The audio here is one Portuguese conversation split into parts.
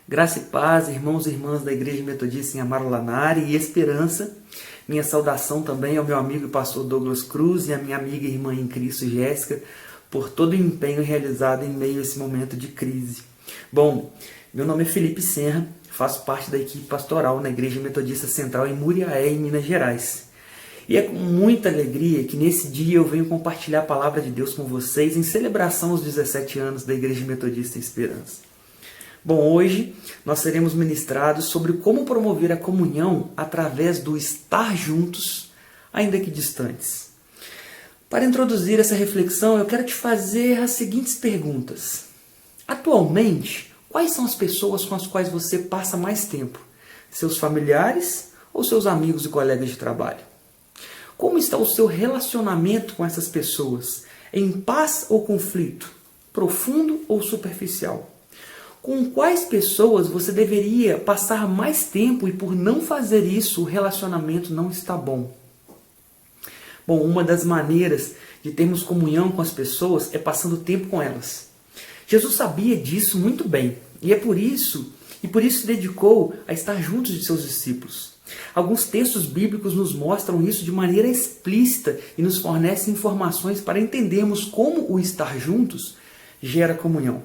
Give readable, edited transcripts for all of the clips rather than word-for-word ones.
Graça e paz, irmãos e irmãs da Igreja Metodista em Amaro Lanari e Esperança. Minha saudação também ao meu amigo e pastor Douglas Cruz e à minha amiga e irmã em Cristo, Jéssica, por todo o empenho realizado em meio a esse momento de crise. Bom, meu nome é Felipe Serra, faço parte da equipe pastoral na Igreja Metodista Central em Muriaé, em Minas Gerais. E é com muita alegria que nesse dia eu venho compartilhar a palavra de Deus com vocês em celebração aos 17 anos da Igreja Metodista Esperança. Bom, hoje nós seremos ministrados sobre como promover a comunhão através do estar juntos, ainda que distantes. Para introduzir essa reflexão, eu quero te fazer as seguintes perguntas. Atualmente, quais são as pessoas com as quais você passa mais tempo? Seus familiares ou seus amigos e colegas de trabalho? Como está o seu relacionamento com essas pessoas? Em paz ou conflito? Profundo ou superficial? Com quais pessoas você deveria passar mais tempo e por não fazer isso o relacionamento não está bom? Bom, uma das maneiras de termos comunhão com as pessoas é passando tempo com elas. Jesus sabia disso muito bem e por isso se dedicou a estar juntos de seus discípulos. Alguns textos bíblicos nos mostram isso de maneira explícita e nos fornecem informações para entendermos como o estar juntos gera comunhão.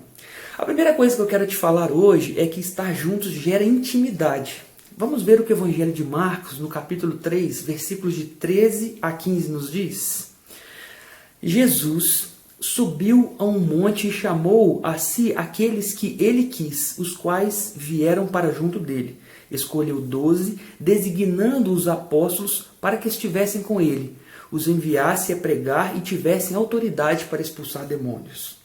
A primeira coisa que eu quero te falar hoje é que estar juntos gera intimidade. Vamos ver o que o Evangelho de Marcos, no capítulo 3, versículos de 13 a 15, nos diz. Jesus subiu a um monte e chamou a si aqueles que ele quis, os quais vieram para junto dele. Escolheu 12, designando os apóstolos para que estivessem com ele, os enviasse a pregar e tivessem autoridade para expulsar demônios.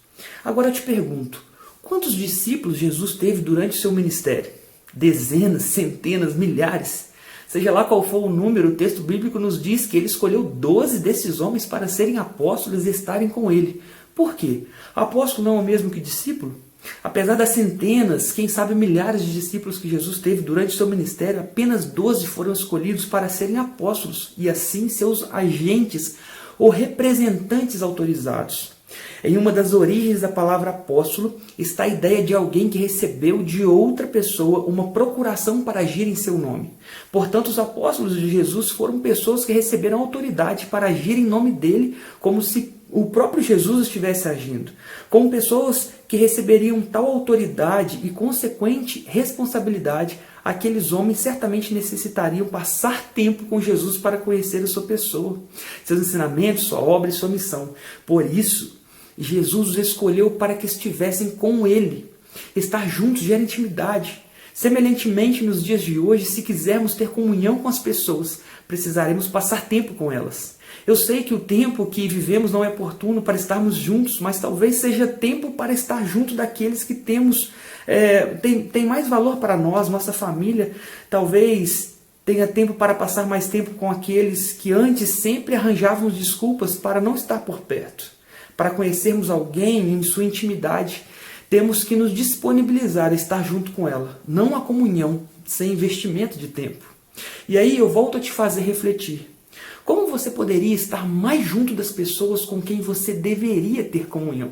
Agora eu te pergunto, quantos discípulos Jesus teve durante o seu ministério? Dezenas, centenas, milhares? Seja lá qual for o número, o texto bíblico nos diz que ele escolheu 12 desses homens para serem apóstolos e estarem com ele. Por quê? Apóstolo não é o mesmo que discípulo? Apesar das centenas, quem sabe milhares de discípulos que Jesus teve durante o seu ministério, apenas 12 foram escolhidos para serem apóstolos e assim seus agentes ou representantes autorizados. Em uma das origens da palavra apóstolo está a ideia de alguém que recebeu de outra pessoa uma procuração para agir em seu nome. Portanto, os apóstolos de Jesus foram pessoas que receberam autoridade para agir em nome dele, como se o próprio Jesus estivesse agindo. Como pessoas que receberiam tal autoridade e consequente responsabilidade, aqueles homens certamente necessitariam passar tempo com Jesus para conhecer a sua pessoa, seus ensinamentos, sua obra e sua missão. Por isso, Jesus os escolheu para que estivessem com ele. Estar juntos gera intimidade. Semelhantemente, nos dias de hoje, se quisermos ter comunhão com as pessoas, precisaremos passar tempo com elas. Eu sei que o tempo que vivemos não é oportuno para estarmos juntos, mas talvez seja tempo para estar junto daqueles que tem mais valor para nós, nossa família. Talvez tenha tempo para passar mais tempo com aqueles que antes sempre arranjavam desculpas para não estar por perto. Para conhecermos alguém em sua intimidade, temos que nos disponibilizar a estar junto com ela, não a comunhão sem investimento de tempo. E aí eu volto a te fazer refletir. Como você poderia estar mais junto das pessoas com quem você deveria ter comunhão?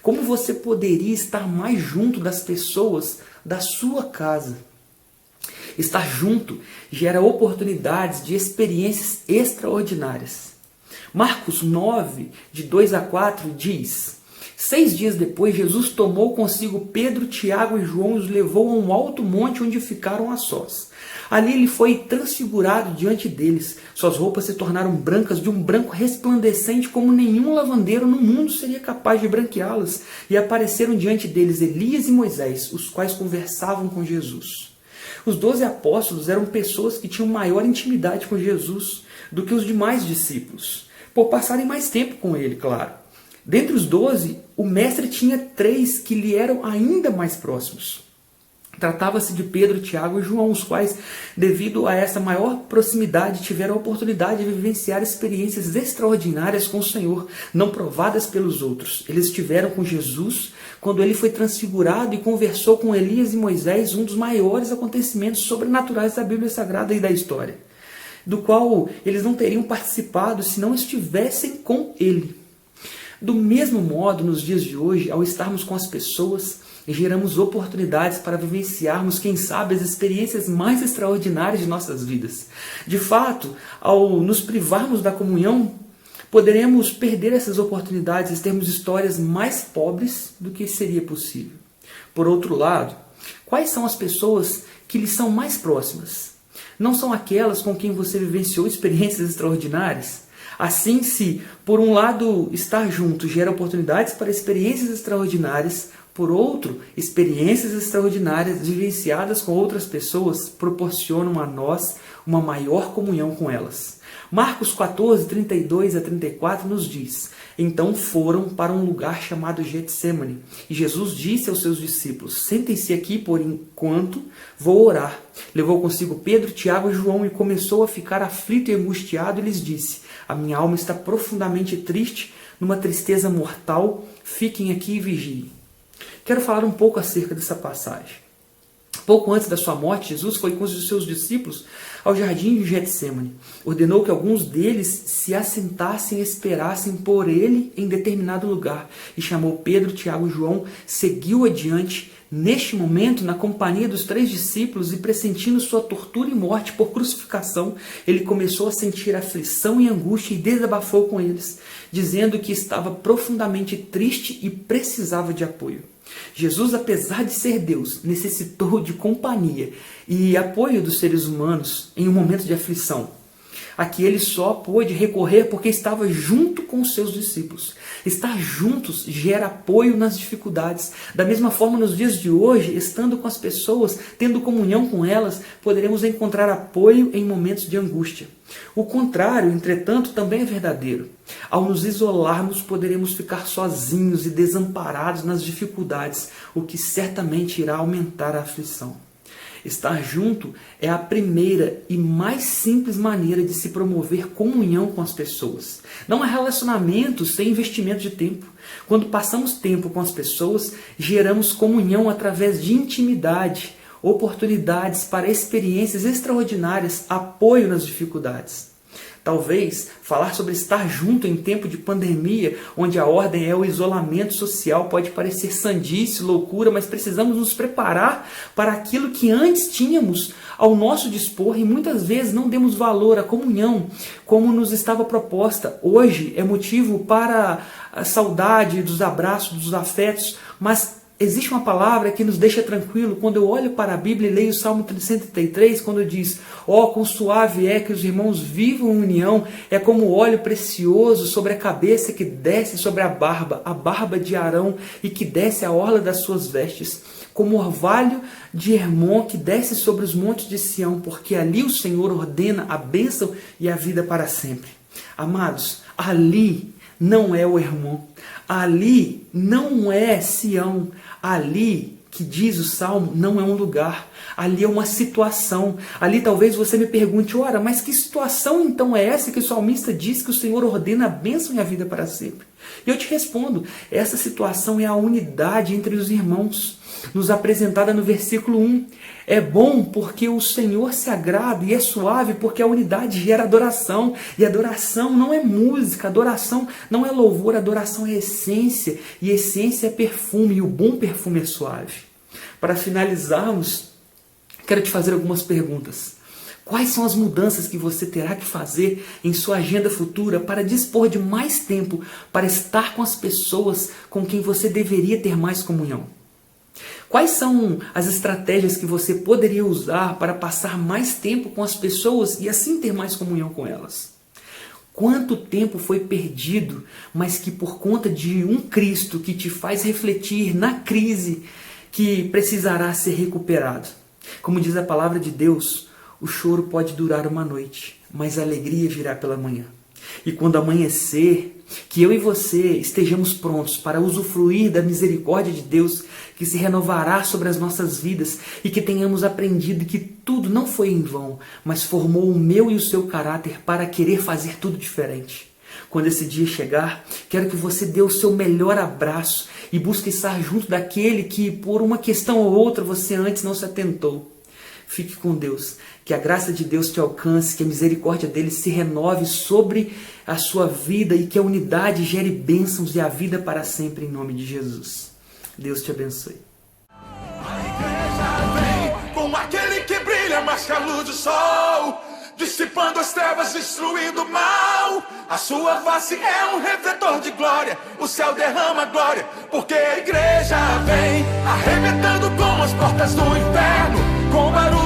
Como você poderia estar mais junto das pessoas da sua casa? Estar junto gera oportunidades de experiências extraordinárias. Marcos 9, de 2 a 4, diz: 6 dias depois, Jesus tomou consigo Pedro, Tiago e João e os levou a um alto monte onde ficaram a sós. Ali ele foi transfigurado diante deles. Suas roupas se tornaram brancas, de um branco resplandecente, como nenhum lavandeiro no mundo seria capaz de branqueá-las. E apareceram diante deles Elias e Moisés, os quais conversavam com Jesus. Os 12 apóstolos eram pessoas que tinham maior intimidade com Jesus do que os demais discípulos, por passarem mais tempo com ele, claro. Dentre os 12, o mestre tinha 3 que lhe eram ainda mais próximos. Tratava-se de Pedro, Tiago e João, os quais, devido a essa maior proximidade, tiveram a oportunidade de vivenciar experiências extraordinárias com o Senhor, não provadas pelos outros. Eles estiveram com Jesus quando ele foi transfigurado e conversou com Elias e Moisés, um dos maiores acontecimentos sobrenaturais da Bíblia Sagrada e da história, do qual eles não teriam participado se não estivessem com ele. Do mesmo modo, nos dias de hoje, ao estarmos com as pessoas, e geramos oportunidades para vivenciarmos, quem sabe, as experiências mais extraordinárias de nossas vidas. De fato, ao nos privarmos da comunhão, poderemos perder essas oportunidades e termos histórias mais pobres do que seria possível. Por outro lado, quais são as pessoas que lhe são mais próximas? Não são aquelas com quem você vivenciou experiências extraordinárias? Assim, se por um lado estar junto gera oportunidades para experiências extraordinárias, por outro, experiências extraordinárias vivenciadas com outras pessoas proporcionam a nós uma maior comunhão com elas. Marcos 14, 32 a 34 nos diz: Então foram para um lugar chamado Getsêmani, e Jesus disse aos seus discípulos: Sentem-se aqui por enquanto vou orar. Levou consigo Pedro, Tiago e João e começou a ficar aflito e angustiado e lhes disse: A minha alma está profundamente triste, numa tristeza mortal, fiquem aqui e vigiem. Quero falar um pouco acerca dessa passagem. Pouco antes da sua morte, Jesus foi com os seus discípulos ao jardim de Getsêmani. Ordenou que alguns deles se assentassem e esperassem por ele em determinado lugar. E chamou Pedro, Tiago e João, seguiu adiante. Neste momento, na companhia dos 3 discípulos e pressentindo sua tortura e morte por crucificação, ele começou a sentir aflição e angústia e desabafou com eles, dizendo que estava profundamente triste e precisava de apoio. Jesus, apesar de ser Deus, necessitou de companhia e apoio dos seres humanos em um momento de aflição. Aqui ele só pôde recorrer porque estava junto com os seus discípulos. Estar juntos gera apoio nas dificuldades. Da mesma forma, nos dias de hoje, estando com as pessoas, tendo comunhão com elas, poderemos encontrar apoio em momentos de angústia. O contrário, entretanto, também é verdadeiro. Ao nos isolarmos, poderemos ficar sozinhos e desamparados nas dificuldades, o que certamente irá aumentar a aflição. Estar junto é a primeira e mais simples maneira de se promover comunhão com as pessoas. Não há relacionamento sem investimento de tempo. Quando passamos tempo com as pessoas, geramos comunhão através de intimidade, oportunidades para experiências extraordinárias, apoio nas dificuldades. Talvez falar sobre estar junto em tempo de pandemia, onde a ordem é o isolamento social, pode parecer sandice, loucura, mas precisamos nos preparar para aquilo que antes tínhamos ao nosso dispor e muitas vezes não demos valor à comunhão como nos estava proposta. Hoje é motivo para a saudade dos abraços, dos afetos, mas existe uma palavra que nos deixa tranquilo. Quando eu olho para a Bíblia e leio o Salmo 133, quando diz: ó, quão suave é que os irmãos vivam em união, é como óleo precioso sobre a cabeça que desce sobre a barba de Arão e que desce a orla das suas vestes, como orvalho de Hermon que desce sobre os montes de Sião, porque ali o Senhor ordena a bênção e a vida para sempre. Amados, ali não é o Hermon, ali não é Sião, ali, que diz o Salmo, não é um lugar, ali é uma situação. Ali talvez você me pergunte: ora, mas que situação então é essa que o salmista diz que o Senhor ordena a bênção e a vida para sempre? E eu te respondo, essa situação é a unidade entre os irmãos, nos apresentada no versículo 1. É bom porque o Senhor se agrada, e é suave porque a unidade gera adoração. E adoração não é música, adoração não é louvor, adoração é essência. E essência é perfume, e o bom perfume é suave. Para finalizarmos, quero te fazer algumas perguntas. Quais são as mudanças que você terá que fazer em sua agenda futura para dispor de mais tempo para estar com as pessoas com quem você deveria ter mais comunhão? Quais são as estratégias que você poderia usar para passar mais tempo com as pessoas e assim ter mais comunhão com elas? Quanto tempo foi perdido, mas que por conta de um Cristo que te faz refletir na crise que precisará ser recuperado? Como diz a palavra de Deus, o choro pode durar uma noite, mas a alegria virá pela manhã. E quando amanhecer, que eu e você estejamos prontos para usufruir da misericórdia de Deus que se renovará sobre as nossas vidas e que tenhamos aprendido que tudo não foi em vão, mas formou o meu e o seu caráter para querer fazer tudo diferente. Quando esse dia chegar, quero que você dê o seu melhor abraço e busque estar junto daquele que, por uma questão ou outra, você antes não se atentou. Fique com Deus, que a graça de Deus te alcance, que a misericórdia dele se renove sobre a sua vida e que a unidade gere bênçãos e a vida para sempre em nome de Jesus. Deus te abençoe. mais que a luz do sol, dissipando as trevas, destruindo o mal. A sua face é um refletor de glória, o céu derrama glória, porque a igreja vem arrebentando com as portas do inferno, com barulho